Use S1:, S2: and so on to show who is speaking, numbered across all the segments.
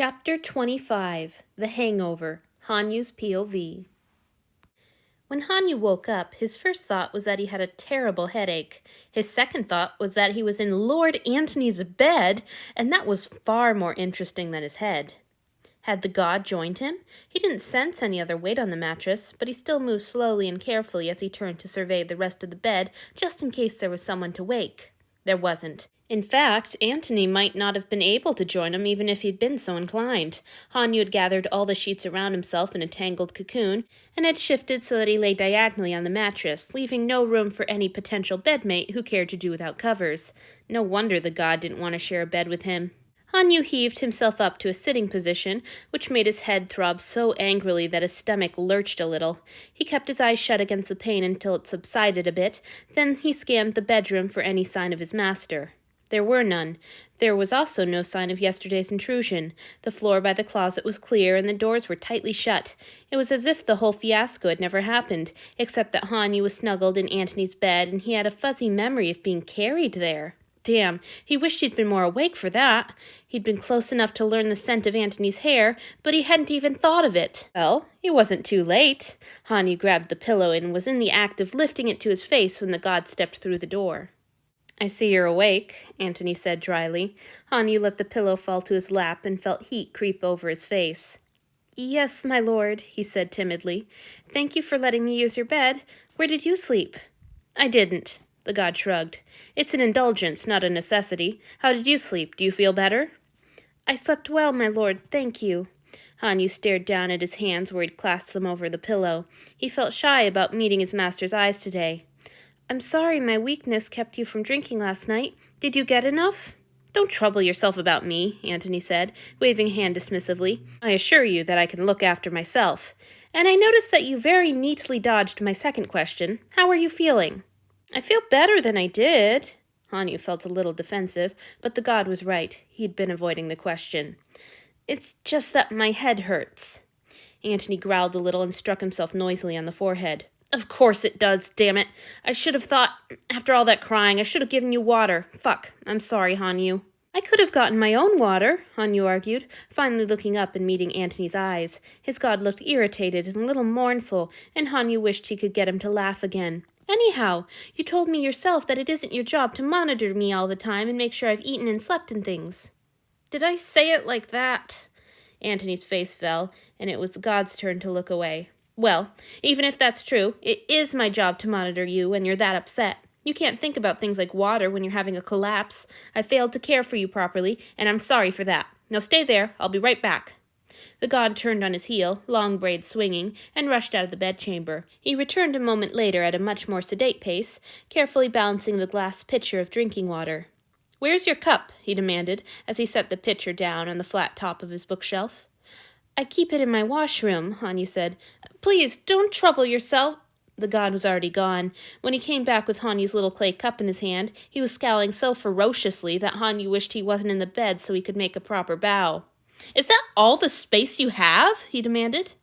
S1: Chapter 25, The Hangover, Hanyu's POV. When Hanyu woke up, his first thought was that he had a terrible headache. His second thought was that he was in Lord Antony's bed, and that was far more interesting than his head. Had the god joined him? He didn't sense any other weight on the mattress, but he still moved slowly and carefully as he turned to survey the rest of the bed, just in case there was someone to wake. There wasn't. In fact, Antony might not have been able to join him even if he'd been so inclined. Hanyu had gathered all the sheets around himself in a tangled cocoon, and had shifted so that he lay diagonally on the mattress, leaving no room for any potential bedmate who cared to do without covers. No wonder the god didn't want to share a bed with him. Hanyu heaved himself up to a sitting position, which made his head throb so angrily that his stomach lurched a little. He kept his eyes shut against the pain until it subsided a bit, then he scanned the bedroom for any sign of his master. There were none. There was also no sign of yesterday's intrusion. The floor by the closet was clear, and the doors were tightly shut. It was as if the whole fiasco had never happened, except that Hanyu was snuggled in Antony's bed, and he had a fuzzy memory of being carried there. Damn, he wished he'd been more awake for that. He'd been close enough to learn the scent of Antony's hair, but he hadn't even thought of it. Well, he wasn't too late. Hanyu grabbed the pillow and was in the act of lifting it to his face when the god stepped through the door. "I see you're awake," Antony said dryly. Hanyu let the pillow fall to his lap and felt heat creep over his face. "Yes, my lord," he said timidly. "Thank you for letting me use your bed. Where did you sleep?" "I didn't." The god shrugged. "It's an indulgence, not a necessity. How did you sleep? Do you feel better?" "I slept well, my lord, thank you." Hanyu stared down at his hands where he'd clasped them over the pillow. He felt shy about meeting his master's eyes today. "I'm sorry my weakness kept you from drinking last night. Did you get enough?" "Don't trouble yourself about me," Antony said, waving a hand dismissively. "I assure you that I can look after myself. And I noticed that you very neatly dodged my second question. How are you feeling?" "I feel better than I did." Hanyu felt a little defensive, but the god was right. He'd been avoiding the question. "It's just that my head hurts." Antony growled a little and struck himself noisily on the forehead. "Of course it does, damn it. I should have thought, after all that crying, I should have given you water. Fuck, I'm sorry, Hanyu." "I could have gotten my own water," Hanyu argued, finally looking up and meeting Antony's eyes. His god looked irritated and a little mournful, and Hanyu wished he could get him to laugh again. "Anyhow, you told me yourself that it isn't your job to monitor me all the time and make sure I've eaten and slept and things." "Did I say it like that?" Antony's face fell, and it was the god's turn to look away. "Well, even if that's true, it is my job to monitor you when you're that upset. You can't think about things like water when you're having a collapse. I failed to care for you properly, and I'm sorry for that. Now stay there, I'll be right back." The god turned on his heel, long braids swinging, and rushed out of the bedchamber. He returned a moment later at a much more sedate pace, carefully balancing the glass pitcher of drinking water. "Where's your cup?" he demanded, as he set the pitcher down on the flat top of his bookshelf. "I keep it in my washroom," Hanyu said. "Please, don't trouble yourself." The god was already gone. When he came back with Hanyu's little clay cup in his hand, he was scowling so ferociously that Hanyu wished he wasn't in the bed so he could make a proper bow. "Is that all the space you have?" he demanded.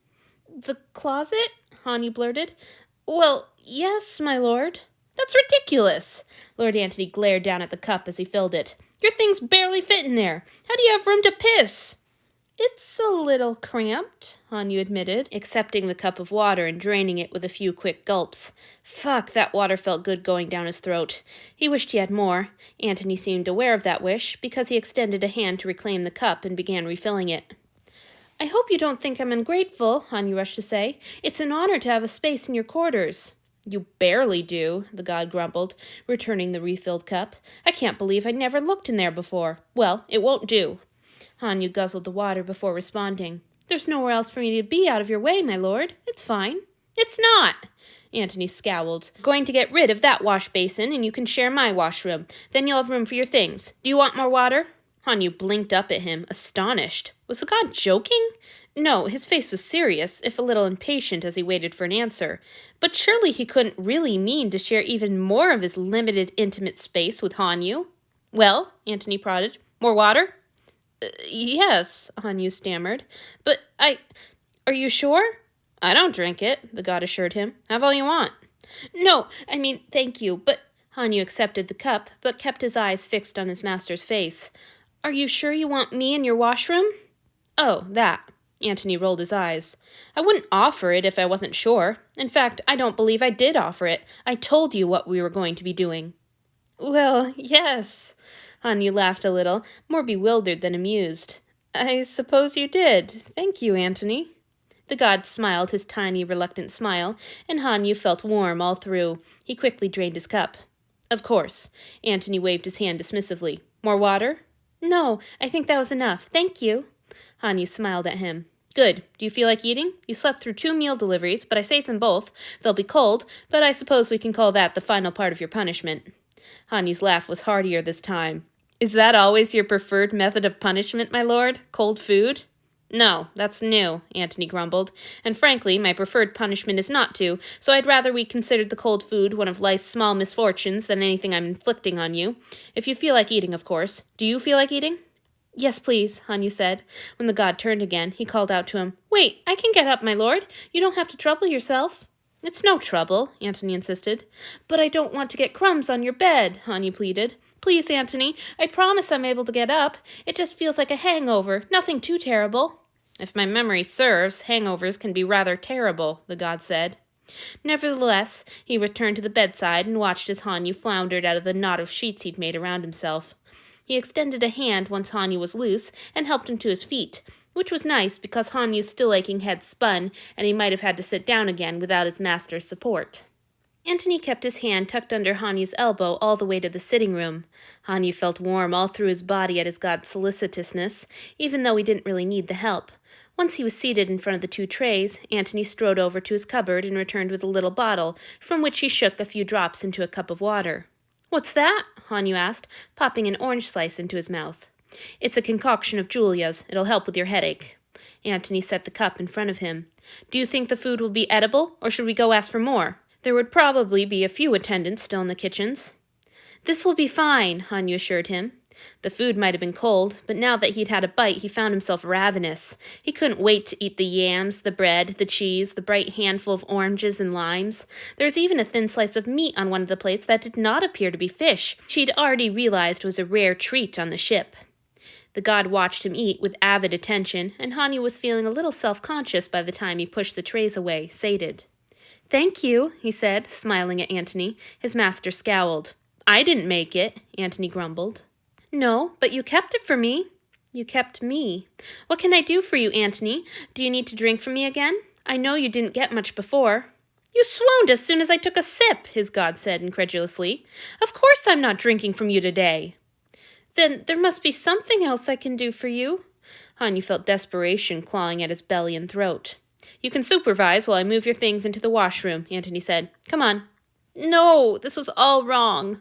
S1: "The closet?" Hanyu blurted. "Well, yes, my lord." "That's ridiculous!" Lord Antony glared down at the cup as he filled it. "Your things barely fit in there. How do you have room to piss?" "It's a little cramped," Hanyu admitted, accepting the cup of water and draining it with a few quick gulps. Fuck, that water felt good going down his throat. He wished he had more. Antony seemed aware of that wish, because he extended a hand to reclaim the cup and began refilling it. "I hope you don't think I'm ungrateful," Hanyu rushed to say. "It's an honor to have a space in your quarters." "You barely do," the god grumbled, returning the refilled cup. "I can't believe I never looked in there before. Well, it won't do." Hanyu guzzled the water before responding. "There's nowhere else for me to be out of your way, my lord. It's fine." "It's not!" Antony scowled. "Going to get rid of that wash basin, and you can share my washroom. Then you'll have room for your things. Do you want more water?" Hanyu blinked up at him, astonished. Was the god joking? No, his face was serious, if a little impatient as he waited for an answer. But surely he couldn't really mean to share even more of his limited, intimate space with Hanyu. "Well," Antony prodded, "more water?" Yes," Hanyu stammered. "But are you sure?" "I don't drink it," the god assured him. "Have all you want." "No, I mean, thank you, but—" Hanyu accepted the cup, but kept his eyes fixed on his master's face. "Are you sure you want me in your washroom?" Oh, that. Antony rolled his eyes. I wouldn't offer it if I wasn't sure. In fact, I don't believe I did offer it. I told you what we were going to be doing. Well, yes. Hanyu laughed a little, more bewildered than amused. I suppose you did. Thank you, Antony. The god smiled his tiny, reluctant smile, and Hanyu felt warm all through. He quickly drained his cup. Of course. Antony waved his hand dismissively. More water? No, I think that was enough. Thank you. Hanyu smiled at him. Good. Do you feel like eating? You slept through 2 meal deliveries, but I saved them both. They'll be cold, but I suppose we can call that the final part of your punishment. Hanyu's laugh was heartier this time. Is that always your preferred method of punishment, my lord? Cold food? No, that's new, Antony grumbled, and frankly, my preferred punishment is not to, so I'd rather we considered the cold food one of life's small misfortunes than anything I'm inflicting on you. If you feel like eating, of course. Do you feel like eating? Yes, please, Hanyu said. When the god turned again, he called out to him, Wait, I can get up, my lord. You don't have to trouble yourself. It's no trouble, Antony insisted. But I don't want to get crumbs on your bed, Hanyu pleaded. Please, Antony, I promise I'm able to get up. It just feels like a hangover, nothing too terrible. If my memory serves, hangovers can be rather terrible, the god said. Nevertheless, he returned to the bedside and watched as Hanyu floundered out of the knot of sheets he'd made around himself. He extended a hand once Hanyu was loose and helped him to his feet, which was nice because Hanyu's still-aching head spun and he might have had to sit down again without his master's support. Antony kept his hand tucked under Hanyu's elbow all the way to the sitting room. Hanyu felt warm all through his body at his god's solicitousness, even though he didn't really need the help. Once he was seated in front of the 2 trays, Antony strode over to his cupboard and returned with a little bottle, from which he shook a few drops into a cup of water. What's that? Hanyu asked, popping an orange slice into his mouth. It's a concoction of Julia's. It'll help with your headache. Antony set the cup in front of him. Do you think the food will be edible, or should we go ask for more? There would probably be a few attendants still in the kitchens. This will be fine, Hanyu assured him. The food might have been cold, but now that he'd had a bite, he found himself ravenous. He couldn't wait to eat the yams, the bread, the cheese, the bright handful of oranges and limes. There was even a thin slice of meat on one of the plates that did not appear to be fish, which he'd already realized was a rare treat on the ship. The god watched him eat with avid attention, and Hanyu was feeling a little self-conscious by the time he pushed the trays away, sated. Thank you, he said, smiling at Antony. His master scowled. I didn't make it, Antony grumbled. No, but you kept it for me. You kept me. What can I do for you, Antony? Do you need to drink from me again? I know you didn't get much before. You swooned as soon as I took a sip, his god said incredulously. Of course I'm not drinking from you today. Then there must be something else I can do for you. Hanyu felt desperation clawing at his belly and throat. You can supervise while I move your things into the washroom, Antony said. Come on. No, this was all wrong.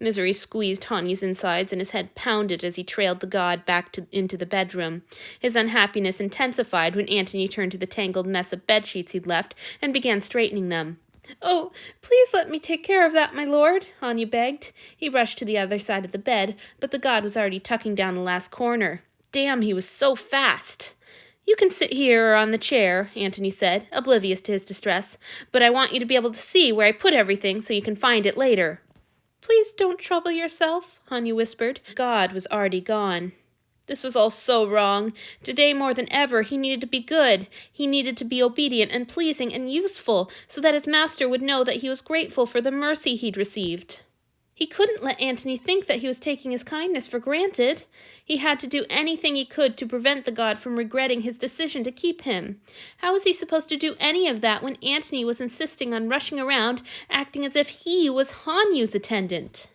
S1: Misery squeezed Hanyu's insides and his head pounded as he trailed the god back into the bedroom. His unhappiness intensified when Antony turned to the tangled mess of bedsheets he'd left and began straightening them. Oh, please let me take care of that, my lord, Hanyu begged. He rushed to the other side of the bed, but the god was already tucking down the last corner. Damn, he was so fast. You can sit here or on the chair, Antony said, oblivious to his distress, but I want you to be able to see where I put everything so you can find it later. Please don't trouble yourself, Hanyu whispered. God was already gone. This was all so wrong. Today more than ever, he needed to be good. He needed to be obedient and pleasing and useful, so that his master would know that he was grateful for the mercy he'd received. He couldn't let Antony think that he was taking his kindness for granted. He had to do anything he could to prevent the god from regretting his decision to keep him. How was he supposed to do any of that when Antony was insisting on rushing around, acting as if he was Hanyu's attendant?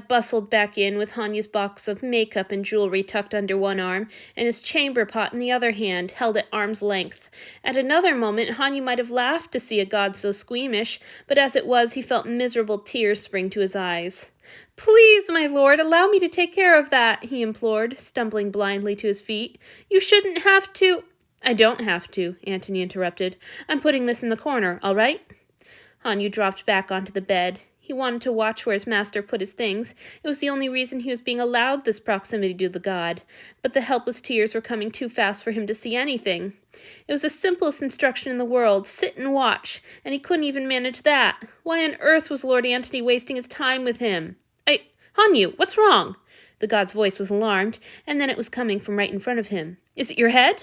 S1: Bustled back in with Hanyu's box of makeup and jewelry tucked under one arm and his chamber pot in the other hand, held at arm's length. At another moment, Hanyu might have laughed to see a god so squeamish, but as it was, he felt miserable tears spring to his eyes. Please, my lord, allow me to take care of that, he implored, stumbling blindly to his feet. You shouldn't have to— I don't have to, Antony interrupted. I'm putting this in the corner, all right? Hanyu dropped back onto the bed. He wanted to watch where his master put his things. It was the only reason he was being allowed this proximity to the god. But the helpless tears were coming too fast for him to see anything. It was the simplest instruction in the world, sit and watch, and he couldn't even manage that. Why on earth was Lord Antony wasting his time with him? Hanyu, what's wrong? The god's voice was alarmed, and then it was coming from right in front of him. Is it your head?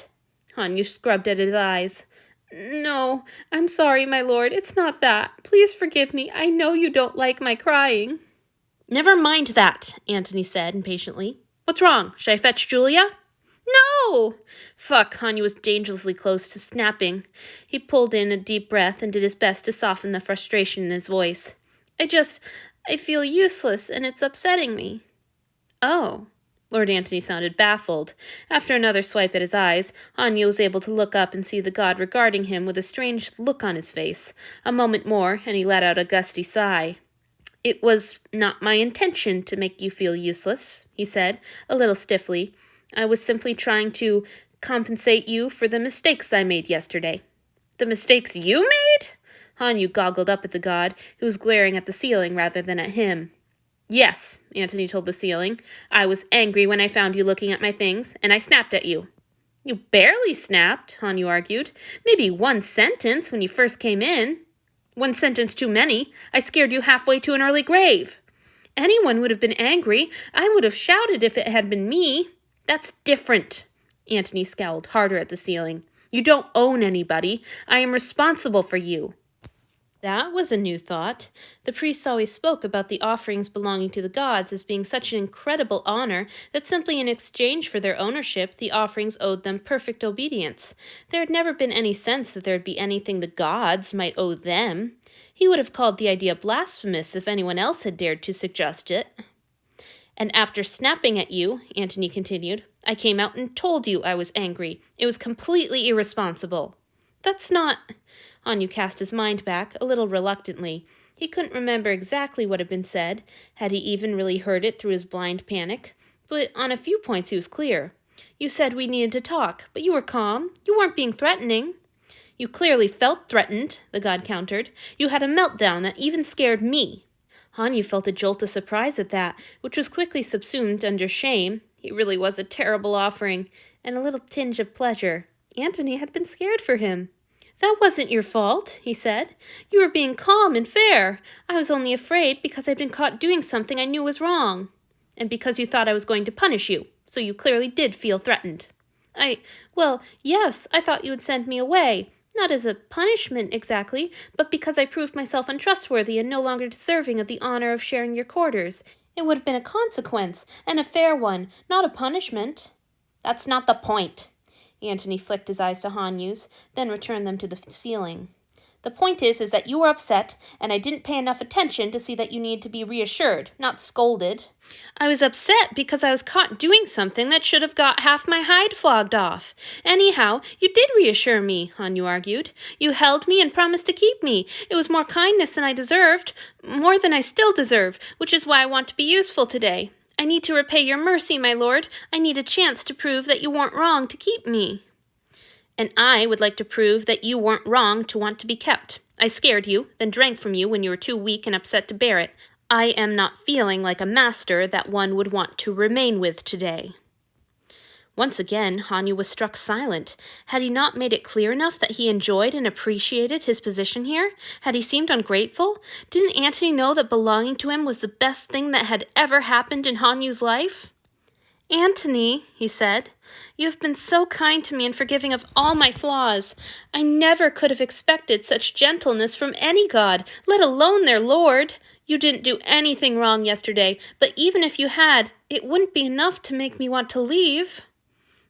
S1: Hanyu scrubbed at his eyes. No, I'm sorry, my lord. It's not that. Please forgive me. I know you don't like my crying. Never mind that, Antony said impatiently. What's wrong? Should I fetch Julia? No! Fuck, Hanyu was dangerously close to snapping. He pulled in a deep breath and did his best to soften the frustration in his voice. I feel useless, and it's upsetting me. Oh. Lord Antony sounded baffled. After another swipe at his eyes, Hanyu was able to look up and see the god regarding him with a strange look on his face. A moment more, and he let out a gusty sigh. It was not my intention to make you feel useless, he said, a little stiffly. I was simply trying to compensate you for the mistakes I made yesterday. The mistakes you made? Hanyu goggled up at the god, who was glaring at the ceiling rather than at him. Yes, Antony told the ceiling. I was angry when I found you looking at my things, and I snapped at you. You barely snapped, Hanyu argued. Maybe one sentence when you first came in. One sentence too many. I scared you halfway to an early grave. Anyone would have been angry. I would have shouted if it had been me. That's different. Antony scowled harder at the ceiling. You don't own anybody. I am responsible for you. That was a new thought. The priests always spoke about the offerings belonging to the gods as being such an incredible honor that simply in exchange for their ownership, the offerings owed them perfect obedience. There had never been any sense that there would be anything the gods might owe them. He would have called the idea blasphemous if anyone else had dared to suggest it. And after snapping at you, Antony continued, I came out and told you I was angry. It was completely irresponsible. That's not... Hanyu cast his mind back, a little reluctantly. He couldn't remember exactly what had been said. Had he even really heard it through his blind panic? But on a few points he was clear. You said we needed to talk, but you were calm. You weren't being threatening. You clearly felt threatened, the god countered. You had a meltdown that even scared me. Hanyu felt a jolt of surprise at that, which was quickly subsumed under shame. He really was a terrible offering, and a little tinge of pleasure. Antony had been scared for him. That wasn't your fault, he said. You were being calm and fair. I was only afraid because I'd been caught doing something I knew was wrong. And because you thought I was going to punish you, so you clearly did feel threatened. Yes, I thought you would send me away. Not as a punishment exactly, but because I proved myself untrustworthy and no longer deserving of the honor of sharing your quarters. It would have been a consequence, and a fair one, not a punishment. That's not the point. Antony flicked his eyes to Hanyu's, then returned them to the ceiling. The point is that you were upset, and I didn't pay enough attention to see that you needed to be reassured, not scolded. I was upset because I was caught doing something that should have got half my hide flogged off. Anyhow, you did reassure me, Hanyu argued. You held me and promised to keep me. It was more kindness than I deserved, more than I still deserve, which is why I want to be useful today. I need to repay your mercy, my lord. I need a chance to prove that you weren't wrong to keep me. And I would like to prove that you weren't wrong to want to be kept. I scared you, then drank from you when you were too weak and upset to bear it. I am not feeling like a master that one would want to remain with today. Once again, Hanyu was struck silent. Had he not made it clear enough that he enjoyed and appreciated his position here? Had he seemed ungrateful? Didn't Antony know that belonging to him was the best thing that had ever happened in Hanyu's life? Antony, he said, you have been so kind to me and forgiving of all my flaws. I never could have expected such gentleness from any god, let alone their lord. You didn't do anything wrong yesterday, but even if you had, it wouldn't be enough to make me want to leave.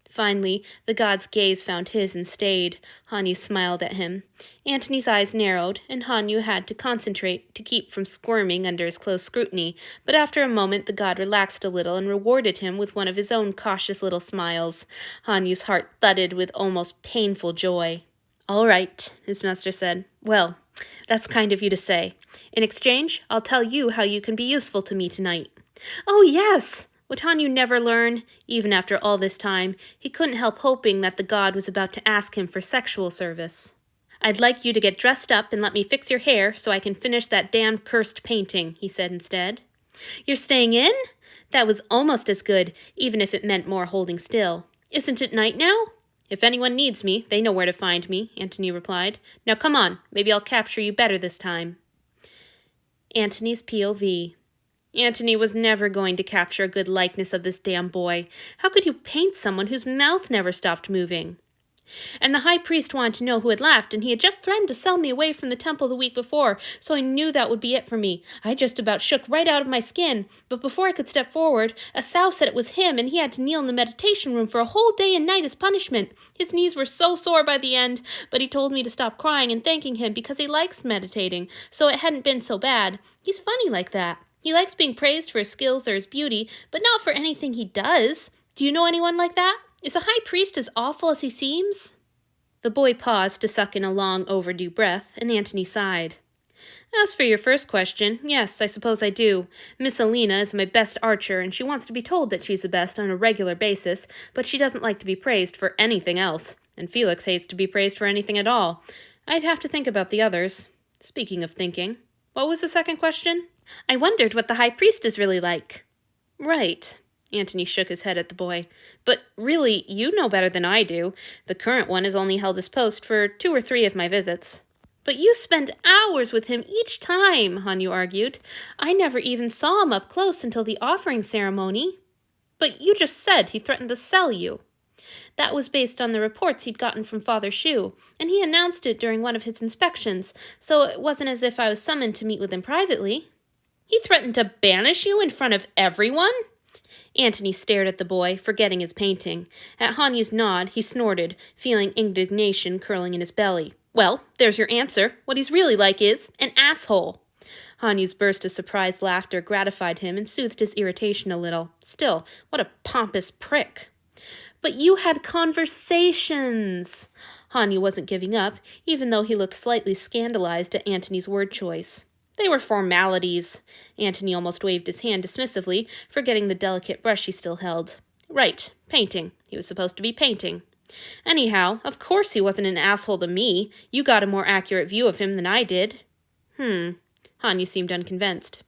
S1: Finally, the god's gaze found his and stayed. Hanyu smiled at him. Antony's eyes narrowed, and Hanyu had to concentrate to keep from squirming under his close scrutiny, but after a moment the god relaxed a little and rewarded him with one of his own cautious little smiles. Hanyu's heart thudded with almost painful joy. All right, his master said. Well, that's kind of you to say. In exchange, I'll tell you how you can be useful to me tonight. Oh, yes! Would Hanyu never learn? Even after all this time, he couldn't help hoping that the god was about to ask him for sexual service. I'd like you to get dressed up and let me fix your hair so I can finish that damn cursed painting, he said instead. You're staying in? That was almost as good, even if it meant more holding still. Isn't it night now? If anyone needs me, they know where to find me, Antony replied. Now come on, maybe I'll capture you better this time. Antony's POV. Antony was never going to capture a good likeness of this damn boy. How could you paint someone whose mouth never stopped moving? And the high priest wanted to know who had left, and he had just threatened to sell me away from the temple the week before, so I knew that would be it for me. I just about shook right out of my skin, but before I could step forward, a sow said it was him, and he had to kneel in the meditation room for a whole day and night as punishment. His knees were so sore by the end, but he told me to stop crying and thanking him because he likes meditating, so it hadn't been so bad. He's funny like that. He likes being praised for his skills or his beauty, but not for anything he does. Do you know anyone like that? Is the high priest as awful as he seems? The boy paused to suck in a long, overdue breath, and Antony sighed. As for your first question, yes, I suppose I do. Miss Alina is my best archer, and she wants to be told that she's the best on a regular basis, but she doesn't like to be praised for anything else, and Felix hates to be praised for anything at all. I'd have to think about the others. Speaking of thinking, what was the second question? I wondered what the high priest is really like. Right. Antony shook his head at the boy. But really, you know better than I do. The current one has only held his post for 2 or 3 of my visits. But you spend hours with him each time, Hanyu argued. I never even saw him up close until the offering ceremony. But you just said he threatened to sell you. That was based on the reports he'd gotten from Father Shu, and he announced it during one of his inspections, so it wasn't as if I was summoned to meet with him privately. He threatened to banish you in front of everyone? Antony stared at the boy, forgetting his painting. At Hanyu's nod, he snorted, feeling indignation curling in his belly. Well, there's your answer. What he's really like is an asshole. Hanyu's burst of surprised laughter gratified him and soothed his irritation a little. Still, what a pompous prick. But you had conversations. Hanyu wasn't giving up, even though he looked slightly scandalized at Antony's word choice. They were formalities. Antony almost waved his hand dismissively, forgetting the delicate brush he still held. Right, painting. He was supposed to be painting. Anyhow, of course he wasn't an asshole to me. You got a more accurate view of him than I did. Hanyu seemed unconvinced.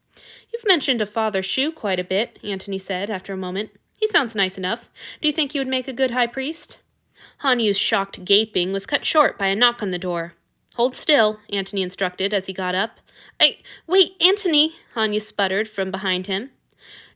S1: You've mentioned a Father Shu quite a bit, Antony said after a moment. He sounds nice enough. Do you think he would make a good high priest? Hanyu's shocked gaping was cut short by a knock on the door. Hold still, Antony instructed as he got up. Wait, Antony, Hanyu sputtered from behind him.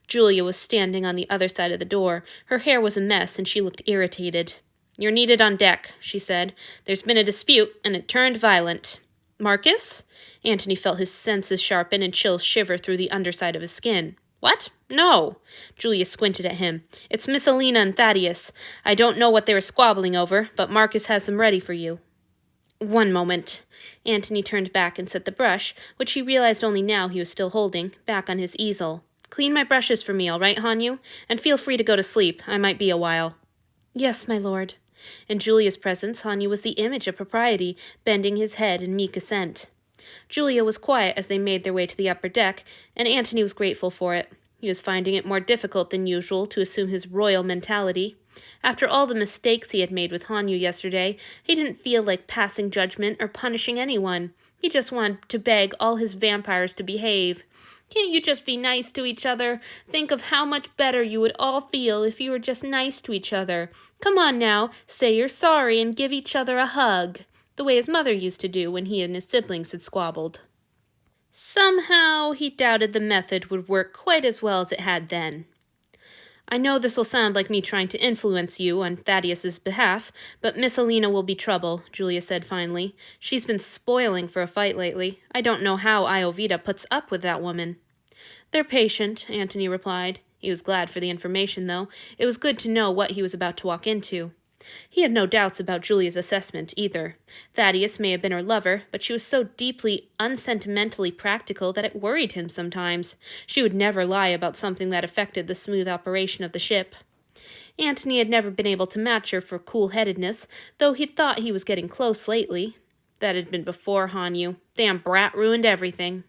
S1: Julia was standing on the other side of the door. Her hair was a mess and she looked irritated. You're needed on deck, she said. There's been a dispute and it turned violent. Marcus? Antony felt his senses sharpen and chills shiver through the underside of his skin. What? No. Julia squinted at him. It's Miss Alina and Thaddeus. I don't know what they were squabbling over, but Marcus has them ready for you. One moment. Antony turned back and set the brush, which he realized only now he was still holding, back on his easel. Clean my brushes for me, all right, Hanyu? And feel free to go to sleep. I might be a while. Yes, my lord. In Julia's presence, Hanyu was the image of propriety, bending his head in meek assent. Julia was quiet as they made their way to the upper deck, and Antony was grateful for it. He was finding it more difficult than usual to assume his royal mentality. After all the mistakes he had made with Hanyu yesterday, he didn't feel like passing judgment or punishing anyone. He just wanted to beg all his vampires to behave. Can't you just be nice to each other? Think of how much better you would all feel if you were just nice to each other. Come on now, say you're sorry and give each other a hug, the way his mother used to do when he and his siblings had squabbled. Somehow he doubted the method would work quite as well as it had then. I know this will sound like me trying to influence you on Thaddeus's behalf, but Miss Alina will be trouble, Julia said finally. She's been spoiling for a fight lately. I don't know how Iovita puts up with that woman. They're patient, Antony replied. He was glad for the information, though. It was good to know what he was about to walk into. He had no doubts about Julia's assessment, either. Thaddeus may have been her lover, but she was so deeply, unsentimentally practical that it worried him sometimes. She would never lie about something that affected the smooth operation of the ship. Antony had never been able to match her for cool-headedness, though he'd thought he was getting close lately. That had been before Hanyu. Damn brat ruined everything.